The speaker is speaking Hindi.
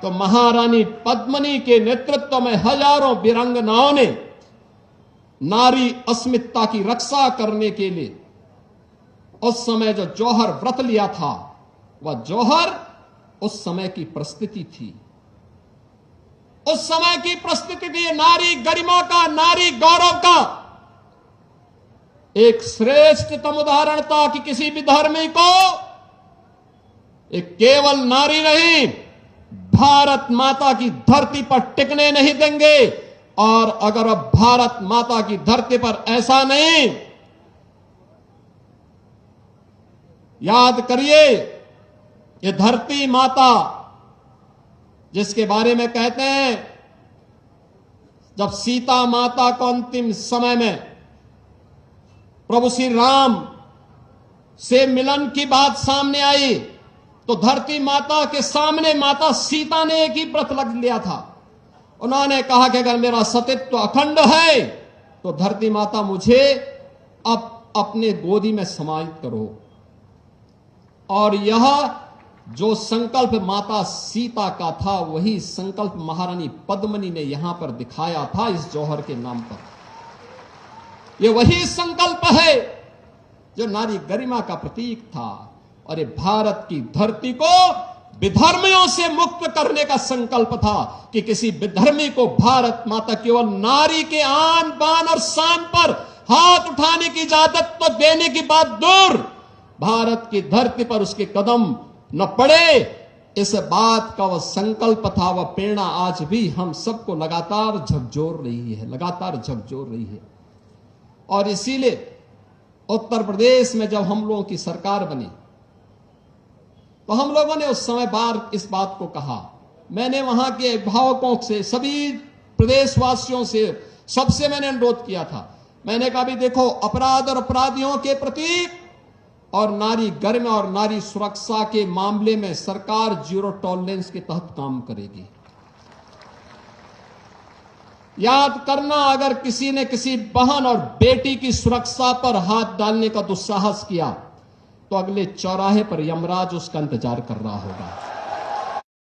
तो महारानी पद्मिनी के नेतृत्व में हजारों वीरांगनाओं ने नारी अस्मिता की रक्षा करने के लिए उस समय जो जौहर व्रत लिया था, वह जौहर उस समय की परिस्थिति थी। उस समय की परिस्थिति थी नारी गरिमा का, नारी गौरव का एक श्रेष्ठतम उदाहरण था कि किसी भी धर्मी को एक केवल नारी नहीं, भारत माता की धरती पर टिकने नहीं देंगे। और अगर अब भारत माता की धरती पर ऐसा नहीं, याद करिए, ये धरती माता जिसके बारे में कहते हैं जब सीता माता को अंतिम समय में प्रभु श्री राम से मिलन की बात सामने आई, तो धरती माता के सामने माता सीता ने एक ही व्रत लग लिया था। उन्होंने कहा कि अगर मेरा सतीत्व अखंड है तो धरती माता मुझे अब अपने गोदी में समाहित करो। और यह जो संकल्प माता सीता का था, वही संकल्प महारानी पद्मिनी ने यहां पर दिखाया था इस जौहर के नाम पर। यह वही संकल्प है जो नारी गरिमा का प्रतीक था और ये भारत की धरती को विधर्मियों से मुक्त करने का संकल्प था कि किसी विधर्मी को भारत माता केवल नारी के आन बान और शान पर हाथ उठाने की इजाजत तो देने की बात दूर, भारत की धरती पर उसके कदम न पड़े, इस बात का वह संकल्प था, वह प्रेरणा आज भी हम सबको लगातार झकझोर रही है, लगातार झकझोर रही है। और इसीलिए उत्तर प्रदेश में जब हम लोगों की सरकार बनी तो हम लोगों ने उस समय बार इस बात को कहा, मैंने वहां के अभिभावकों से, सभी प्रदेशवासियों से, सबसे मैंने अनुरोध किया था, मैंने कहा भी देखो, अपराध और अपराधियों के प्रतीक और नारी गरिमा और नारी सुरक्षा के मामले में सरकार जीरो टॉलरेंस के तहत काम करेगी। याद करना, अगर किसी ने किसी बहन और बेटी की सुरक्षा पर हाथ डालने का दुस्साहस किया तो अगले चौराहे पर यमराज उसका इंतजार कर रहा होगा।